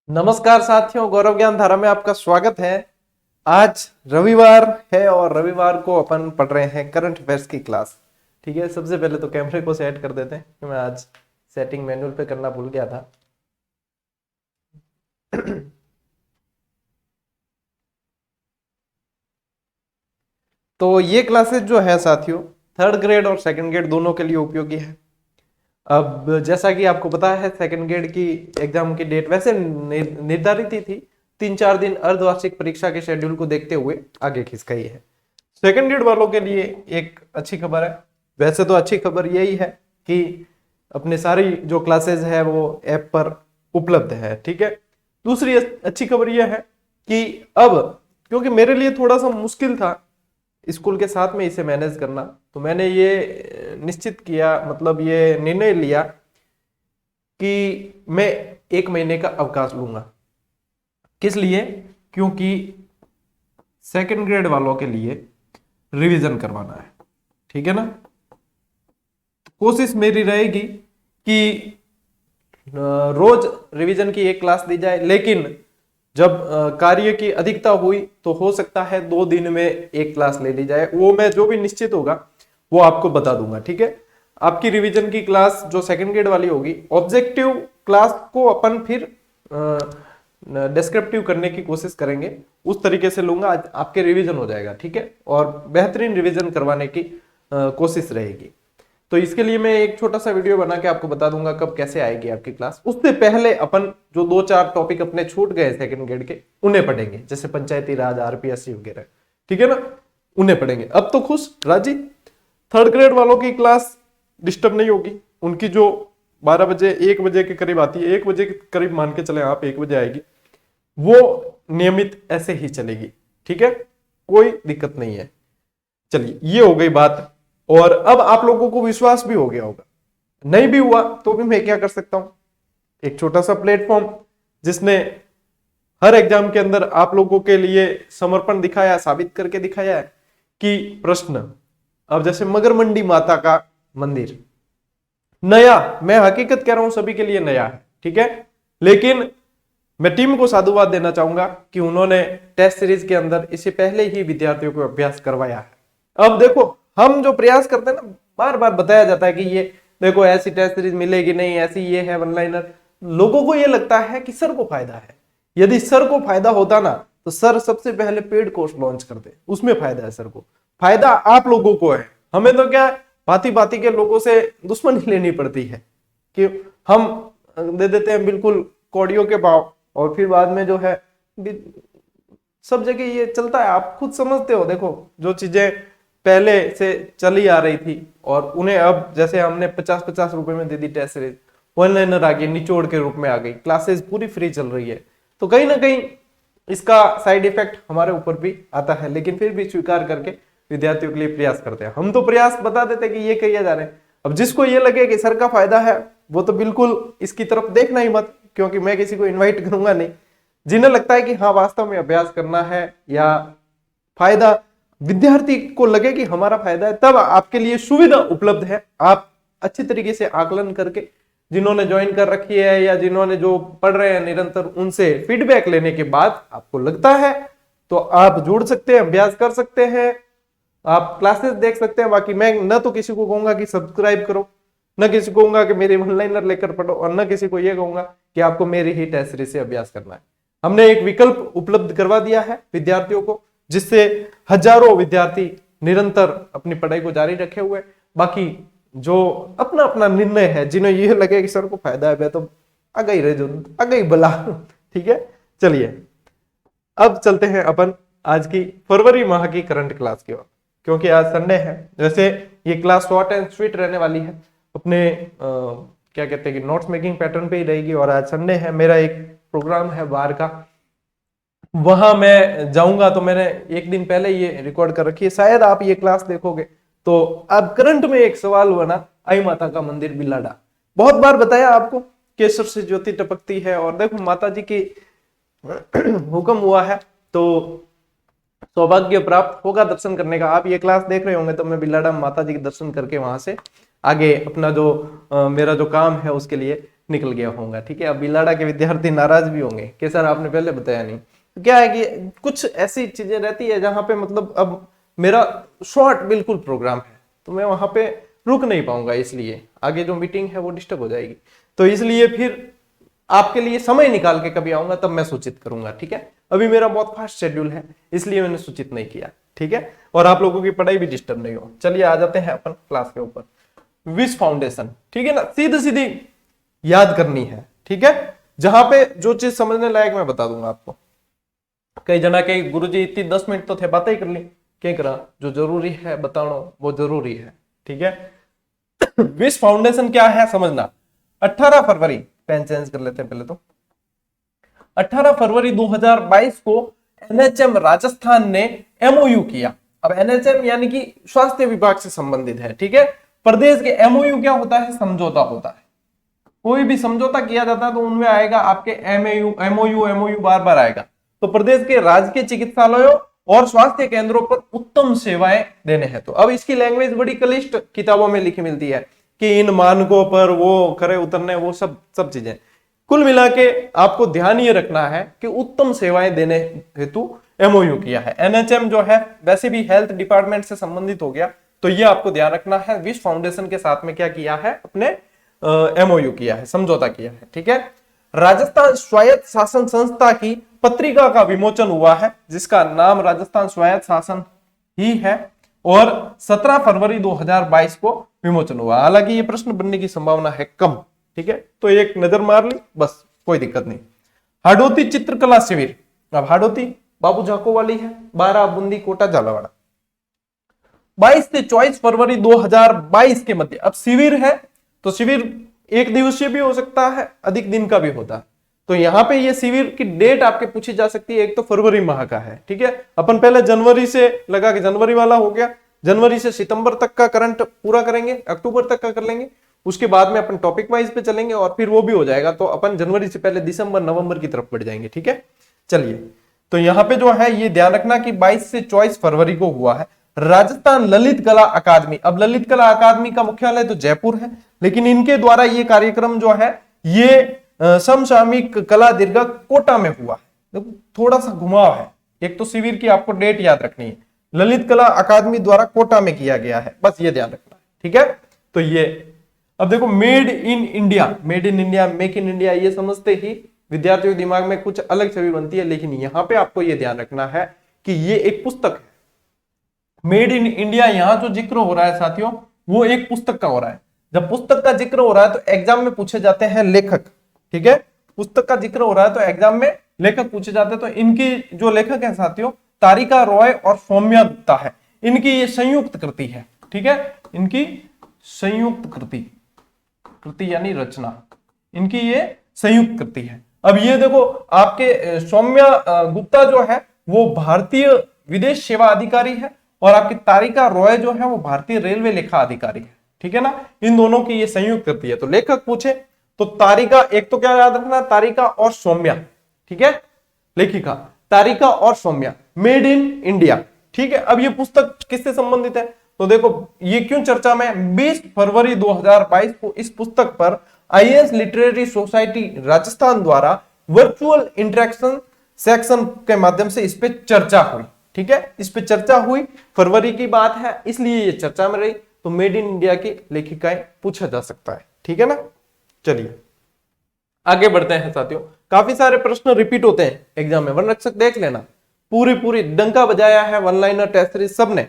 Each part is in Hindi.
नमस्कार साथियों, गौरव ज्ञान धारा में आपका स्वागत है। आज रविवार है और रविवार को अपन पढ़ रहे हैं करंट अफेयर्स की क्लास। ठीक है, सबसे पहले तो कैमरे को सेट कर देते हैं कि मैं आज सेटिंग मैनुअल पे करना भूल गया था। तो ये क्लासेस जो है साथियों, थर्ड ग्रेड और सेकंड ग्रेड दोनों के लिए उपयोगी है। अब जैसा कि आपको पता है, सेकंड ग्रेड की एग्जाम की डेट वैसे निर्धारित ही थी। 3-4 दिन अर्धवार्षिक परीक्षा के शेड्यूल को देखते हुए आगे खिसकाई है। सेकंड ग्रेड वालों के लिए एक अच्छी खबर है। वैसे तो अच्छी खबर यही है कि अपने सारी जो क्लासेस है वो ऐप पर उपलब्ध है। ठीक है, दूसरी अच्छी खबर यह है कि अब, क्योंकि मेरे लिए थोड़ा सा मुश्किल था स्कूल के साथ में इसे मैनेज करना, तो मैंने ये निश्चित किया, मतलब ये निर्णय लिया कि मैं 1 महीने का अवकाश लूंगा। किस लिए? क्योंकि सेकंड ग्रेड वालों के लिए रिवीजन करवाना है। ठीक है ना, कोशिश मेरी रहेगी कि रोज रिवीजन की एक क्लास दी जाए, लेकिन जब कार्य की अधिकता हुई तो हो सकता है 2 दिन में एक क्लास ले ली जाए। वो मैं जो भी निश्चित होगा वो आपको बता दूंगा। ठीक है, आपकी रिवीजन की क्लास जो सेकंड ग्रेड वाली होगी, ऑब्जेक्टिव क्लास को अपन फिर डिस्क्रिप्टिव करने की कोशिश करेंगे, उस तरीके से लूंगा, आपके रिवीजन हो जाएगा। ठीक है, और बेहतरीन रिवीजन करवाने की कोशिश रहेगी। तो इसके लिए मैं एक छोटा सा वीडियो बना के आपको बता दूंगा कब कैसे आएगी आपकी क्लास। उससे पहले अपन जो 2-4 टॉपिक अपने छूट गए सेकंड ग्रेड के, उन्हें पढ़ेंगे, जैसे पंचायती राज, आरपीएससी वगैरह। ठीक है ना, उन्हें पढ़ेंगे। अब तो खुश राजी, थर्ड ग्रेड वालों की क्लास डिस्टर्ब नहीं होगी। उनकी जो 12 बजे 1 बजे के करीब आती है, 1 बजे के करीब मान के चले आप, 1 बजे आएगी, वो नियमित ऐसे ही चलेगी। ठीक है, कोई दिक्कत नहीं है। चलिए, ये हो गई बात। और अब आप लोगों को विश्वास भी हो गया होगा, नहीं भी हुआ तो भी मैं क्या कर सकता हूं, एक छोटा सा प्लेटफॉर्म जिसने हर एग्जाम के अंदर आप लोगों के लिए समर्पण दिखाया, साबित करके दिखाया है कि प्रश्न, अब जैसे मगर मंडी माता का मंदिर नया, मैं हकीकत कह रहा हूं सभी के लिए नया है। ठीक है, लेकिन मैं टीम को साधुवाद देना चाहूंगा कि उन्होंने टेस्ट सीरीज के अंदर इसे पहले ही विद्यार्थियों को अभ्यास करवाया है। अब देखो, हम जो प्रयास करते हैं ना, बार बार बताया जाता है कि ये देखो ऐसी टेस्ट सीरीज मिलेगी नहीं, ऐसी ये है वन लाइनर, लोगों को ये लगता है कि सर को फायदा है। यदि सर को फायदा होता ना तो सर सबसे पहले पेड कोर्स लॉन्च करते, उसमें फायदा है सर को। फायदा आप लोगों को है, हमें तो क्या भांति भांति के लोगों से दुश्मनी लेनी पड़ती है कि हम दे देते हैं बिल्कुल कौड़ियों के भाव, और फिर बाद में जो है सब जगह ये चलता है। आप खुद समझते हो, देखो जो चीजें पहले से चली आ रही थी और उन्हें अब, जैसे हमने 50-50 रुपए में दे दी टेस्ट सीरीज, ऑनलाइनर आ गई, निचोड़ के रूप में आ गई, क्लासेस पूरी फ्री चल रही है, तो कहीं ना कहीं इसका साइड इफेक्ट हमारे ऊपर भी आता है, लेकिन फिर भी स्वीकार करके विद्यार्थियों के लिए प्रयास करते हैं। हम तो प्रयास बता देते कि ये किया जा रहा है। अब जिसको ये लगे कि सर का फायदा है, वो तो बिल्कुल इसकी तरफ देखना ही मत, क्योंकि मैं किसी को इन्वाइट करूंगा नहीं। जिन्हें लगता है कि हाँ वास्तव में अभ्यास करना है या फायदा विद्यार्थी को लगे कि हमारा फायदा है, तब आपके लिए सुविधा उपलब्ध है। आप अच्छी तरीके से आकलन करके, जिन्होंने ज्वाइन कर रखी है या जिन्होंने जो पढ़ रहे हैं निरंतर, उनसे फीडबैक लेने के बाद आपको लगता है तो आप जुड़ सकते हैं, अभ्यास कर सकते हैं, आप क्लासेस देख सकते हैं। बाकी मैं न तो किसी को कहूंगा कि सब्सक्राइब करो, न किसी को कहूंगा कि मेरे ऑनलाइनर लेकर पढ़ो, और न किसी को यह कहूंगा कि आपको मेरी ही टेस्ट सीरीज से अभ्यास करना है। हमने एक विकल्प उपलब्ध करवा दिया है विद्यार्थियों को, जिससे हजारों विद्यार्थी निरंतर अपनी पढ़ाई को जारी रखे हुए। बाकी जो अपना अपना निर्णय है, जिन्हें यह लगे कि सर को फायदा है, तो आगे ही रह जो, आगे ही बला। ठीक है, चलिए अब चलते हैं अपन आज की फरवरी माह की करंट क्लास की ओर, क्योंकि आज संडे है। जैसे ये क्लास शॉर्ट एंड स्वीट रहने वाली है, अपने क्या कहते हैं कि नोट्स मेकिंग पैटर्न पे ही रहेगी। और आज संडे है, मेरा एक प्रोग्राम है बाहर का, वहां मैं जाऊंगा, तो मैंने एक दिन पहले ये रिकॉर्ड कर रखी है। शायद आप ये क्लास देखोगे तो अब करंट में एक सवाल हुआ ना, आई माता का मंदिर बिलाडा, बहुत बार बताया आपको, केसर से ज्योति टपकती है, और देखो माता जी की हुक्म हुआ है तो सौभाग्य प्राप्त होगा दर्शन करने का। आप ये क्लास देख रहे होंगे तो मैं बिलाडा माता जी के दर्शन करके वहां से आगे अपना जो मेरा जो काम है उसके लिए निकल गया होगा। ठीक है, अब बिलाड़ा के विद्यार्थी नाराज भी होंगे कि सर आपने पहले बताया नहीं। तो क्या है कि कुछ ऐसी चीजें रहती है जहां पे मतलब अब मेरा शॉर्ट बिल्कुल प्रोग्राम है, तो मैं वहां पे रुक नहीं पाऊंगा, इसलिए आगे जो मीटिंग है वो डिस्टर्ब हो जाएगी। तो इसलिए फिर आपके लिए समय निकाल के कभी आऊंगा तब मैं सूचित करूंगा। ठीक है, अभी मेरा बहुत फास्ट शेड्यूल है, इसलिए मैंने सूचित नहीं किया। ठीक है, और आप लोगों की पढ़ाई भी डिस्टर्ब नहीं हो। चलिए आ जाते हैं अपन क्लास के ऊपर। विश फाउंडेशन, ठीक है ना, सीधी सीधी याद करनी है। ठीक है, जहां पे जो चीज समझने लायक मैं बता दूंगा आपको। कई जना के गुरुजी इतनी 10 मिनट तो थे, बातें ही कर ली, क्या करा, जो जरूरी है बताना वो जरूरी है। ठीक है, विश फाउंडेशन क्या है समझना। 18 फरवरी, पेन चेंज कर लेते हैं पहले तो। 18 फरवरी 2022 को एनएचएम राजस्थान ने एमओयू किया। अब एनएचएम यानी कि स्वास्थ्य विभाग से संबंधित है। ठीक है, प्रदेश के एमओयू क्या होता है, समझौता होता है। कोई भी समझौता किया जाता है तो उनमें आएगा आपके एमओयू बार बार आएगा। तो प्रदेश के राजकीय चिकित्सालयों और स्वास्थ्य केंद्रों पर उत्तम सेवाएं देने हैं। तो अब इसकी लैंग्वेज बड़ी क्लिष्ट किताबों में लिखी मिलती है कि इन मानकों पर वो खरे उतरने, वो सब चीजें। कुल मिला के आपको ध्यान ये रखना है कि उत्तम सेवाएं देने हेतु एमओयू किया है। एनएचएम जो है वैसे भी हेल्थ डिपार्टमेंट से संबंधित हो गया, तो ये आपको ध्यान रखना है। विश फाउंडेशन के साथ में क्या किया है, अपने एमओयू किया है, समझौता किया है। ठीक है, राजस्थान स्वायत्त शासन संस्था की पत्रिका का विमोचन हुआ है, जिसका नाम राजस्थान स्वायत्त शासन ही है, और 17 फरवरी 2022 को विमोचन हुआ। हालांकि ये प्रश्न बनने की संभावना है कम। ठीक है, तो एक नजर मार ली बस, कोई दिक्कत नहीं। हाडोती चित्रकला शिविर, अब हाडोती बाबू झाको वाली है, 12 बूंदी कोटा झालावाड़। 22 से 24 फरवरी 2022 के मध्य। अब शिविर है तो शिविर एक दिवसीय भी हो सकता है, अधिक दिन का भी होता है। तो यहाँ पे ये शिविर की डेट आपके पूछी जा सकती है। एक तो फरवरी माह का है। ठीक है, अपन पहले जनवरी से लगा के जनवरी वाला हो गया, जनवरी से सितंबर तक का करंट पूरा करेंगे, अक्टूबर तक का कर लेंगे, उसके बाद में अपन टॉपिक वाइज पे चलेंगे और फिर वो भी हो जाएगा। तो अपन जनवरी से पहले दिसंबर नवंबर की तरफ बढ़ जाएंगे। ठीक है, चलिए, तो यहाँ पे जो है ये ध्यान रखना कि 22 से 24 फरवरी को हुआ है। राजस्थान ललित कला अकादमी, अब ललित कला अकादमी का मुख्यालय तो जयपुर है, लेकिन इनके द्वारा ये कार्यक्रम जो है ये समसामयिक कला दीर्घ कोटा में हुआ है। थोड़ा सा घुमाव है, एक तो शिविर की आपको डेट याद रखनी है, ललित कला अकादमी द्वारा कोटा में किया गया है, बस ये ध्यान रखना है। ठीक है, तो ये अब देखो, made in India, made in India, make in India, ये समझते ही विद्यार्थियों के दिमाग में कुछ अलग छवि बनती है, लेकिन यहां पे आपको ये ध्यान रखना है कि ये एक पुस्तक है। मेड इन इंडिया यहां जो जिक्र हो रहा है साथियों, वो एक पुस्तक का हो रहा है। जब पुस्तक का जिक्र हो रहा है तो एग्जाम में पूछे जाते हैं लेखक। ठीक है, पुस्तक का जिक्र हो रहा है तो एग्जाम में लेखक पूछे जाते हैं। तो इनकी जो लेखक है साथियों, तारिका रॉय और सौम्या गुप्ता है। इनकी ये संयुक्त कृति है। ठीक है, इनकी संयुक्त कृति यानी रचना, इनकी ये संयुक्त कृति है। अब ये देखो, आपके सौम्या गुप्ता जो है वो भारतीय विदेश सेवा अधिकारी है, और आपकी तारिका रॉय जो है वो भारतीय रेलवे लेखा अधिकारी है। ठीक है ना, इन दोनों की ये संयुक्त कृति है। तो लेखक पूछे तो तारिका, एक तो क्या याद रखना, तारिका और सौम्या। ठीक है, लेखिका तारिका और सौम्या, मेड इन इंडिया। ठीक है, अब ये पुस्तक किससे संबंधित है, तो देखो ये क्यों चर्चा में। 20 फरवरी 2022 को इस पुस्तक पर आईएएस लिटरेरी सोसाइटी राजस्थान द्वारा वर्चुअल इंटरेक्शन सेक्शन के माध्यम से इस पे चर्चा हुई। ठीक है, इस पे चर्चा हुई, फरवरी की बात है, इसलिए ये चर्चा में रही। तो मेड इन इंडिया की लेखिकाएं पूछा जा सकता है। ठीक है ना, चलिए आगे बढ़ते हैं साथियों। काफी सारे प्रश्न रिपीट होते हैं एग्जाम में, वनरक्षक देख लेना, पूरी डंका बजाया है, वन लाइनर, टेस्ट सीरीज सबने,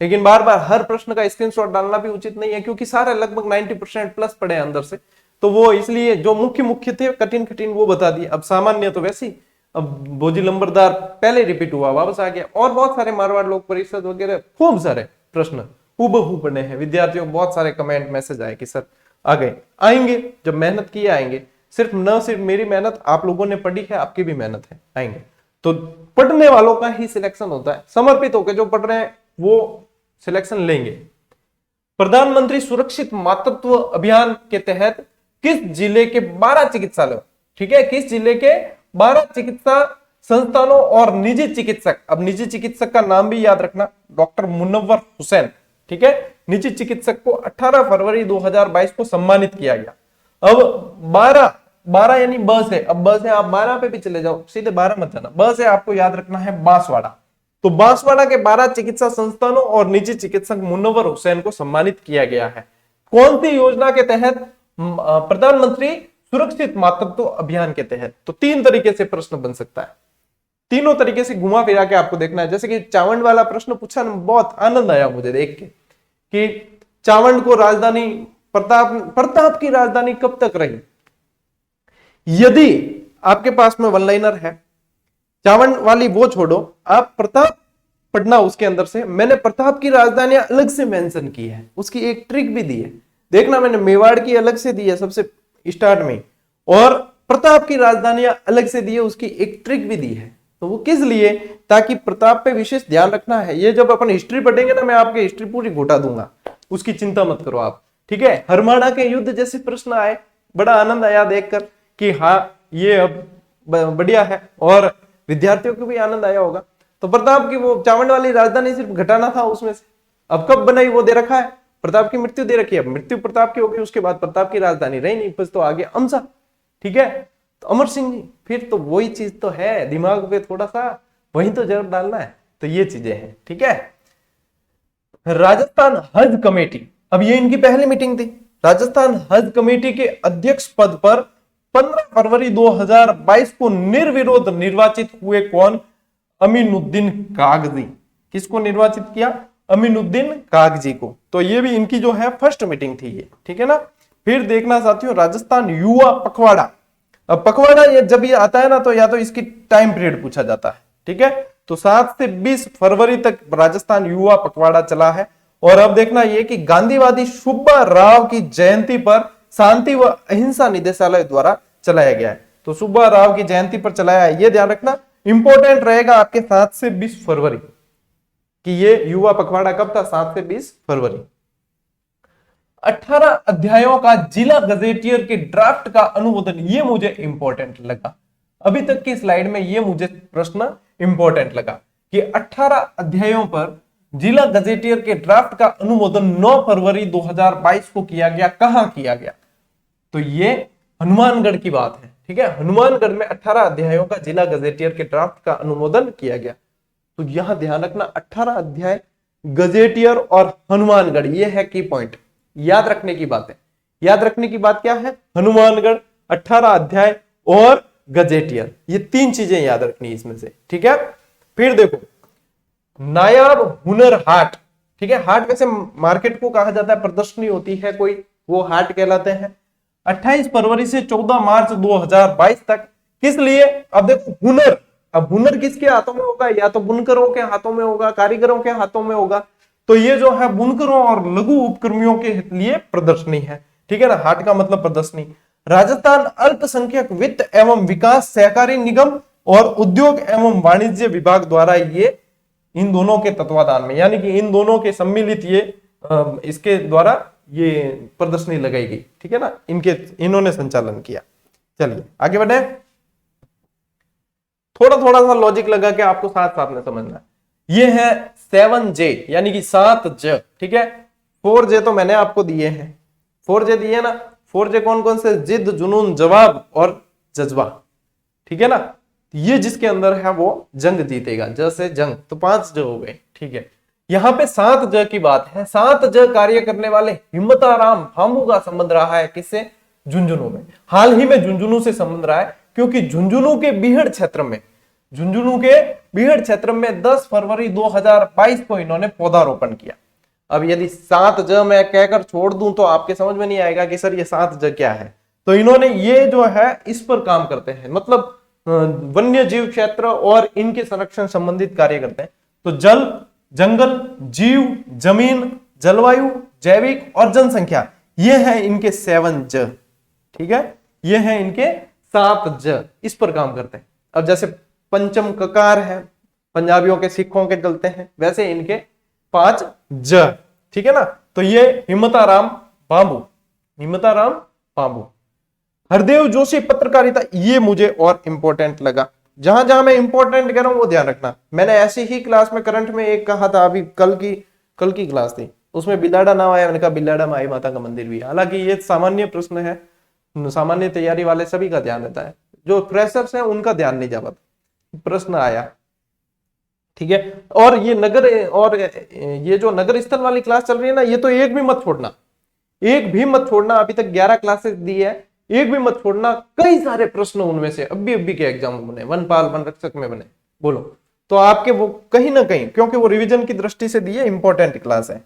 लेकिन बार बार हर प्रश्न का स्क्रीनशॉट डालना भी उचित नहीं है, क्योंकि सारे लगभग 90% प्लस पड़े हैं अंदर से। तो वो इसलिए जो मुख्य थे कठिन वो बता दिए। अब सामान्य तो वैसे ही, अब बोझी लंबरदार पहले रिपीट हुआ, वापस आ गया, और बहुत सारे मारवाड़ लोक परिषद वगैरह खूब सारे प्रश्न हूबहू पढ़े हैं। विद्यार्थियों को बहुत सारे कमेंट मैसेज आए कि सर आ गए, आएंगे, जब मेहनत किए आएंगे। सिर्फ मेरी मेहनत, आप लोगों ने पढ़ी है, आपकी भी मेहनत है, आएंगे। तो पढ़ने वालों का ही सिलेक्शन होता है, समर्पित होकर जो पढ़ रहे हैं वो सिलेक्शन लेंगे। प्रधानमंत्री सुरक्षित मातृत्व अभियान के तहत किस जिले के 12 चिकित्सालय, ठीक है, किस जिले के 12 चिकित्सा संस्थानों और निजी चिकित्सक, अब निजी चिकित्सक का नाम भी याद रखना, डॉक्टर मुनव्वर हुसैन, ठीक है, निजी चिकित्सक को 18 फरवरी 2022 को सम्मानित किया गया। अब 12 यानी बस है, अब बस है, आप 12 पे भी चले जाओ, सीधे 12 मत जाना, बस है, आपको याद रखना है बांसवाड़ा। तो बांसवाड़ा के 12 चिकित्सा संस्थानों और निजी चिकित्सक मुनव्वर हुसैन को सम्मानित किया गया है। कौन सी योजना के तहत? प्रधानमंत्री सुरक्षित मातृत्व अभियान के तहत। तो 3 तरीके से प्रश्न बन सकता है, तीनों तरीके से घुमा फिरा के आपको देखना है। जैसे कि चावंड वाला प्रश्न पूछा ना, बहुत आनंद आया मुझे देख के कि चावंड को राजधानी प्रताप की राजधानी कब तक रही। यदि आपके पास में वन लाइनर है, चावंड वाली वो छोड़ो, आप प्रताप पढ़ना उसके अंदर से। मैंने प्रताप की राजधानी अलग से मेंशन की है, उसकी एक ट्रिक भी दी है, देखना मैंने मेवाड़ की अलग से दी है सबसे स्टार्ट में, और प्रताप की राजधानियां अलग से दी है, उसकी एक ट्रिक भी दी है। तो वो किस लिए? ताकि प्रताप पे विशेष ध्यान रखना है। ये जब अपन हिस्ट्री पढ़ेंगे ना, मैं आपकी हिस्ट्री पूरी घुटा दूंगा, उसकी चिंता मत करो आप, ठीक है। हरमाड़ा के युद्ध जैसे प्रश्न आए, बड़ा आनंद आया देखकर कि हाँ ये अब बढ़िया है, और विद्यार्थियों को भी आनंद आया होगा। तो प्रताप की वो चावंड वाली राजधानी सिर्फ घटाना था उसमें से। अब कब बनाई वो दे रखा है, प्रताप की मृत्यु दे रखी है, मृत्यु प्रताप की होगी, उसके बाद प्रताप की राजधानी रही नहीं, बस तो आगे अमसा, ठीक है। तो अमर सिंह जी, फिर तो वही चीज तो है, दिमाग पे थोड़ा सा वही तो जरूर डालना है। तो ये चीजें हैं, ठीक है। राजस्थान हज कमेटी, अब ये इनकी पहली मीटिंग थी। राजस्थान हज कमेटी के अध्यक्ष पद पर 15 फरवरी 2022 को निर्विरोध निर्वाचित हुए कौन? अमीनुद्दीन कागजी। किसको निर्वाचित किया? अमीनुद्दीन कागजी को। तो ये भी इनकी जो है फर्स्ट मीटिंग थी ये, ठीक है ना। फिर देखना साथियों, राजस्थान युवा पखवाड़ा। अब पखवाड़ा ये जब ये आता है ना, तो या तो इसकी टाइम पीरियड पूछा जाता है, ठीक है। तो 7 से 20 फरवरी तक राजस्थान युवा पखवाड़ा चला है। और अब देखना ये कि गांधीवादी सुब्बा राव की जयंती पर शांति व अहिंसा निदेशालय द्वारा चलाया गया है। तो सुब्बा राव की जयंती पर चलाया है, ये ध्यान रखना, इंपॉर्टेंट रहेगा आपके 7 से 20 फरवरी कि ये युवा पखवाड़ा कब था, 7 से 20 फरवरी। 18 अध्यायों का जिला गजेटियर के ड्राफ्ट का अनुमोदन, ये मुझे इंपॉर्टेंट लगा। अभी तक की स्लाइड में ये मुझे प्रश्न इंपॉर्टेंट लगा कि 18 अध्यायों पर जिला गजेटियर के ड्राफ्ट का अनुमोदन 9 फरवरी 2022 को किया गया। कहां किया गया? तो ये हनुमानगढ़ की बात है, ठीक है। हनुमानगढ़ में 18 अध्यायों का जिला गजेटियर के ड्राफ्ट का अनुमोदन किया गया। तो यहां ध्यान रखना, 18 अध्याय, गजेटियर और हनुमानगढ़, ये है की पॉइंट, याद रखने की बात है। याद रखने की बात क्या है? हनुमानगढ़, 18 अध्याय और गजेटियर, ये 3 चीजें याद रखनी इसमें से, ठीक है। फिर देखो, नायाब हुनर हाट, ठीक है। हाट वैसे मार्केट को कहा जाता है, प्रदर्शनी होती है कोई, वो हाट कहलाते हैं। 28 फरवरी से 14 मार्च 2022 तक, किस लिए? अब देखो हुनर, अब हुनर किसके हाथों में होगा? या तो बुनकरों के हाथों में होगा, कारीगरों के हाथों में होगा। तो ये जो है बुनकरों और लघु उपक्रमियों के लिए प्रदर्शनी है, ठीक है ना। हाट का मतलब प्रदर्शनी। राजस्थान अल्पसंख्यक वित्त एवं विकास सहकारी निगम और उद्योग एवं वाणिज्य विभाग द्वारा ये इन दोनों के तत्वाधान में, यानी कि इन दोनों के सम्मिलित ये इसके द्वारा ये प्रदर्शनी लगाई गई, ठीक है ना। इन्होंने संचालन किया। चलिए आगे बढ़े। थोड़ा थोड़ा सा लॉजिक लगा के आपको साथ साथ में समझना है। ये है 7J, यानी कि 7J, ठीक है। 4J तो मैंने आपको दिए हैं, 4J दिए ना। 4J कौन कौन से? जिद, जुनून, जवाब और जज्बा, ठीक है ना। ये जिसके अंदर है वो जंग जीतेगा, जैसे जंग, तो 5 ज हो गए, ठीक है। यहाँ पे 7J की बात है। 7J कार्य करने वाले हिम्मताराम भामू का संबंध रहा है किससे? झुंझुनू में। हाल ही में झुंझुनू से संबंध रहा है, क्योंकि झुंझुनू के बीहड़ क्षेत्र में, झुंझुनू के बीहड़ क्षेत्र में 10 फरवरी 2022 को इन्होंने पौधारोपण किया। अब यदि 7J मैं कहकर छोड़ दूं तो आपके समझ में नहीं आएगा कि सर ये 7J क्या है। तो इन्होंने ये जो है इस पर काम करते हैं, मतलब वन्य जीव क्षेत्र और इनके संरक्षण संबंधित कार्य करते हैं। तो जल, जंगल, जीव, जमीन, जलवायु, जैविक और जनसंख्या, ये है इनके 7J, ठीक है। ये है इनके 7J, इस पर काम करते हैं। अब जैसे पंचम ककार है, पंजाबियों के, सिखों के चलते हैं, वैसे इनके 5J, ठीक है ना। तो ये हिम्मताराम बांबू, हिम्मताराम बांबू। हरदेव जोशी पत्रकारिता, ये मुझे और इंपॉर्टेंट लगा। जहां जहां मैं इंपॉर्टेंट कह रहा हूं वो ध्यान रखना। मैंने ऐसी ही क्लास में करंट में एक कहा था, अभी कल की क्लास थी, उसमें बिलाड़ा नाम आया, मैंने कहा बिलाड़ा माई माता का मंदिर भी है। हालांकि ये सामान्य प्रश्न है, सामान्य तैयारी वाले सभी का ध्यान रहता है, जो फ्रेशर्स हैं उनका ध्यान नहीं जा पाता। प्रश्न आया, ठीक है। और ये जो नगर स्थल वाली क्लास चल रही है ना, ये तो एक भी मत छोड़ना, एक भी मत छोड़ना। अभी तक 11 क्लासेस दी है, एक भी मत छोड़ना। कई सारे प्रश्न उनमें से अभी के एग्जाम में बने, वनपाल वन रक्षक में बने, बोलो तो आपके वो कहीं ना कहीं, क्योंकि वो रिवीजन की दृष्टि से दी है, इंपॉर्टेंट क्लास है।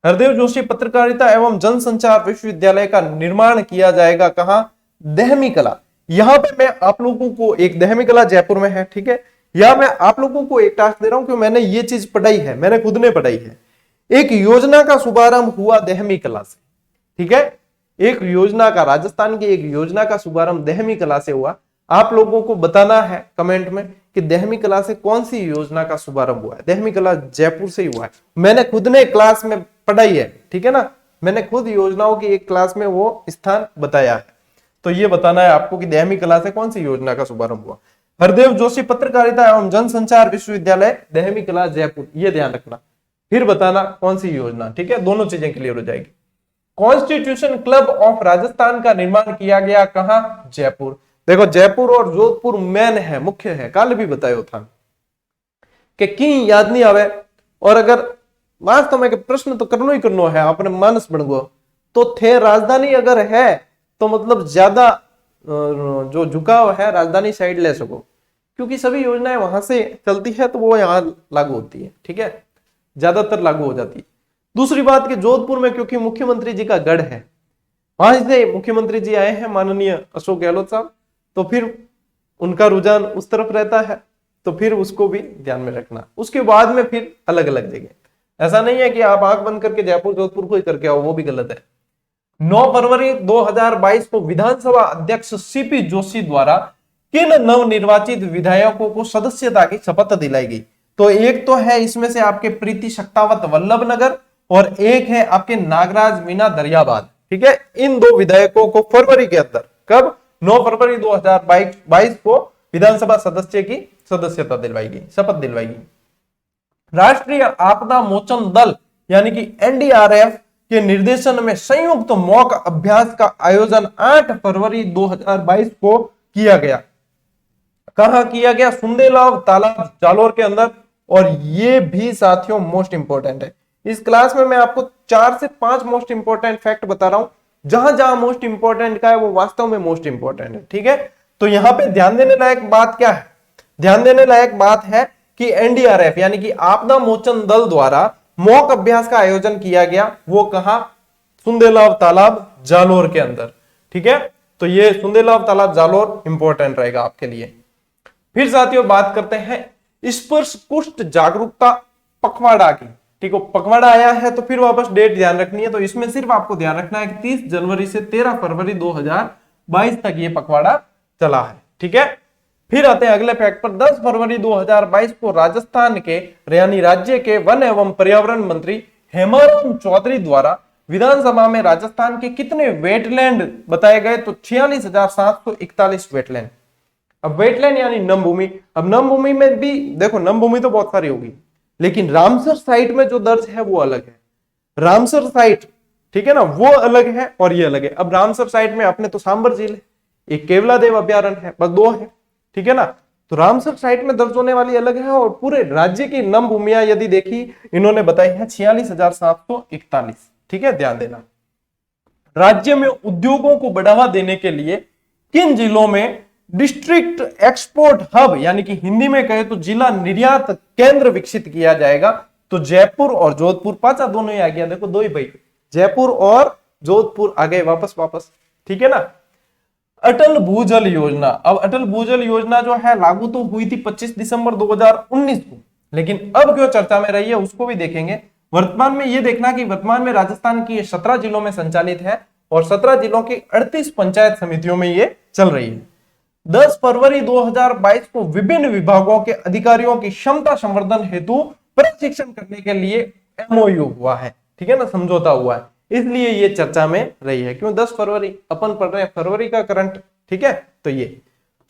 हरदेव जोशी पत्रकारिता एवं जनसंचार विश्वविद्यालय का निर्माण किया जाएगा कहां? दहमी कला। यहां पे मैं आप लोगों को एक, दहमी कला जयपुर में है, ठीक है। या मैं आप लोगों को एक टास्क दे रहा हूं कि मैंने ये चीज पढ़ाई है, मैंने खुद ने पढ़ाई है। एक योजना का शुभारंभ हुआ दहमी कला से, ठीक है। एक योजना का, राजस्थान की एक योजना का शुभारंभ दहमी कला से हुआ। आप लोगों को बताना है कमेंट में कि दहमी कला से कौन सी योजना का शुभारंभ हुआ है। दहमी कला जयपुर से ही हुआ है, मैंने खुद ने क्लास में पढ़ाई है, ठीक है ना। मैंने खुद योजनाओं की एक क्लास में वो स्थान बताया है। तो ये बताना है आपको कि दहमी कला से कौन सी योजना का शुभारंभ हुआ। हरदेव जोशी पत्रकारिता एवं जनसंचार विश्वविद्यालय दहमी कला जयपुर, ये ध्यान रखना। फिर बताना कौन सी योजना, ठीक है। दोनों चीजें क्लियर हो जाएगी। कॉन्स्टिट्यूशन क्लब ऑफ राजस्थान का निर्माण किया गया कहां? जयपुर। देखो जयपुर और जोधपुर मेन है, मुख्य है, कल भी बतायो था कि की याद नहीं आवे। और अगर वास्तव में प्रश्न तो करनो ही करनो है, अपने मानस बन गो तो थे। राजधानी अगर है तो मतलब ज्यादा जो झुकाव है राजधानी साइड ले सको, क्योंकि सभी योजनाएं वहां से चलती है तो वो यहाँ लागू होती है, ठीक है, ज्यादातर लागू हो जाती है। दूसरी बात कि जोधपुर में क्योंकि मुख्यमंत्री जी का गढ़ है, वहां से मुख्यमंत्री जी आए हैं माननीय अशोक गहलोत साहब, तो फिर उनका रुझान उस तरफ रहता है, तो फिर उसको भी ध्यान में रखना। उसके बाद में फिर अलग अलग जगह, ऐसा नहीं है कि आप आंख बंद करके जयपुर जोधपुर को ही करके आओ, वो भी गलत है। 9 फरवरी 2022 को विधानसभा अध्यक्ष सीपी जोशी द्वारा किन नवनिर्वाचित विधायकों को सदस्यता की शपथ दिलाई गई? तो एक तो है इसमें से आपके प्रीति शक्तावत वल्लभ नगर, और एक है आपके नागराज मीणा दरियाबाद, ठीक है। इन दो विधायकों को फरवरी के अंदर, कब? 9 फरवरी 2022 को विधानसभा सदस्य की सदस्यता दिलवाई गई, शपथ दिलवाई गई। राष्ट्रीय आपदा मोचन दल यानी कि एनडीआरएफ के निर्देशन में संयुक्त मॉक अभ्यास का आयोजन 8 फरवरी 2022 को किया गया। कहां किया गया? सुंदेलाव तालाब जालोर के अंदर। और ये भी साथियों मोस्ट इंपोर्टेंट है, इस क्लास में मैं आपको 4 से 5 मोस्ट इंपोर्टेंट फैक्ट बता रहा हूं। जहां जहां मोस्ट इंपोर्टेंट का है वो वास्तव में मोस्ट इंपोर्टेंट है, ठीक है। तो यहां पे ध्यान देने लायक बात क्या है? ध्यान देने लायक बात है कि एनडीआरएफ यानी कि आपदा मोचन दल द्वारा मॉक अभ्यास का आयोजन किया गया, वो कहां? सुंदेलाव तालाब जालोर के अंदर, ठीक है। तो ये सुंदेलाव तालाब जालोर इंपॉर्टेंट रहेगा आपके लिए। फिर साथियों बात करते हैं स्पर्श कुष्ठ जागरूकता पखवाड़ा की, ठीक है। पखवाड़ा आया है तो फिर वापस डेट ध्यान रखनी है, तो इसमें सिर्फ आपको ध्यान रखना है कि 30 जनवरी से 13 फरवरी 2022 तक ये पखवाड़ा चला है, ठीक है। फिर आते हैं अगले फैक्ट पर। 10 फरवरी 2022 को राजस्थान के यानी राज्य के वन एवं पर्यावरण मंत्री हेमाराम चौधरी द्वारा विधानसभा में राजस्थान के कितने वेटलैंड बताए गए? तो 46,741 वेटलैंड। अब वेटलैंड यानी नम भूमि। अब नम भूमि में भी देखो, नम भूमि तो बहुत सारी होगी, लेकिन रामसर साइट में जो दर्ज है वो अलग है। रामसर साइट, ठीक है ना, वो अलग है और ये अलग है। अब रामसर साइट में अपने तो सांबर झील है, एक केवलादेव अभ्यारण्य है, बस 2 है, ठीक है ना। तो रामसर साइट में दर्ज होने वाली अलग है, और पूरे राज्य की नम भूमियां यदि देखी इन्होंने बताई है 46,741, ठीक है, ध्यान देना। राज्य में उद्योगों को बढ़ावा देने के लिए किन जिलों में डिस्ट्रिक्ट एक्सपोर्ट हब यानी कि हिंदी में कहे तो जिला निर्यात केंद्र विकसित किया जाएगा? तो जयपुर और जोधपुर। पांचा दोनों ही आ गया, देखो 2 ही भाई, जयपुर और जोधपुर आ गए वापस, ठीक है ना। अटल भूजल योजना। अब अटल भूजल योजना जो है लागू तो हुई थी 25 दिसंबर 2019 को, लेकिन अब क्यों चर्चा में रही है उसको भी देखेंगे। वर्तमान में ये देखना कि वर्तमान में राजस्थान की 17 जिलों में संचालित है और 17 जिलों की 38 पंचायत समितियों में ये चल रही है। 10 फरवरी 2022 को विभिन्न विभागों के अधिकारियों की क्षमता संवर्धन हेतु प्रशिक्षण करने के लिए एमओयू हुआ है, ठीक है ना, समझौता हुआ है, इसलिए ये चर्चा में रही है। क्यों 10 फरवरी? अपन पढ़ रहे हैं फरवरी का करंट, ठीक है। तो ये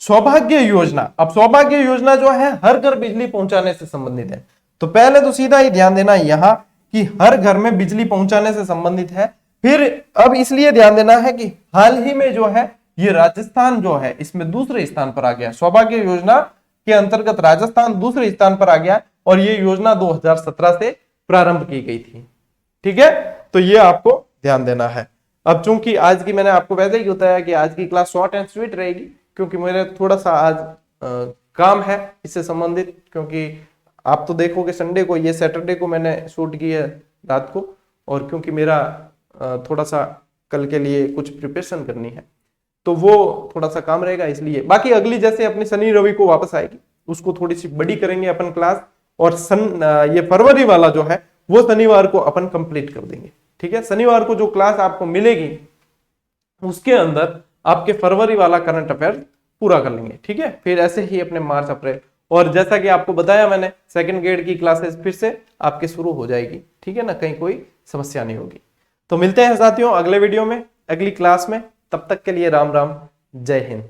सौभाग्य योजना। अब सौभाग्य योजना जो है हर घर बिजली पहुंचाने से संबंधित है। तो पहले तो सीधा ही ध्यान देना यहां कि हर घर में बिजली पहुंचाने से संबंधित है। फिर अब इसलिए ध्यान देना है कि हाल ही में जो है ये राजस्थान जो है इसमें दूसरे स्थान पर आ गया। सौभाग्य योजना के अंतर्गत राजस्थान दूसरे स्थान पर आ गया और ये योजना 2017 से प्रारंभ की गई थी। ठीक है, तो ये आपको ध्यान देना है। अब चूंकि आज की मैंने आपको वैसे ही बताया कि आज की क्लास शॉर्ट एंड स्वीट रहेगी, क्योंकि मेरे थोड़ा सा आज काम है इससे संबंधित, क्योंकि आप तो देखोगे संडे को, ये सैटरडे को मैंने शूट की है रात को, और क्योंकि मेरा थोड़ा सा कल के लिए कुछ प्रिपरेशन करनी है तो वो थोड़ा सा काम रहेगा इसलिए। बाकी अगली जैसे अपनी शनि रवि को वापस आएगी उसको थोड़ी सी बड़ी करेंगे अपन क्लास, और ये फरवरी वाला जो है वो शनिवार को अपन कंप्लीट कर देंगे। ठीक है, शनिवार को जो क्लास आपको मिलेगी उसके अंदर आपके फरवरी वाला करंट अफेयर पूरा कर लेंगे। ठीक है, फिर ऐसे ही अपने मार्च अप्रैल, और जैसा कि आपको बताया मैंने सेकंड ग्रेड की क्लासेस फिर से आपके शुरू हो जाएगी। ठीक है ना, कहीं कोई समस्या नहीं होगी। तो मिलते हैं साथियों अगले वीडियो में, अगली क्लास में। तब तक के लिए राम राम, जय हिंद।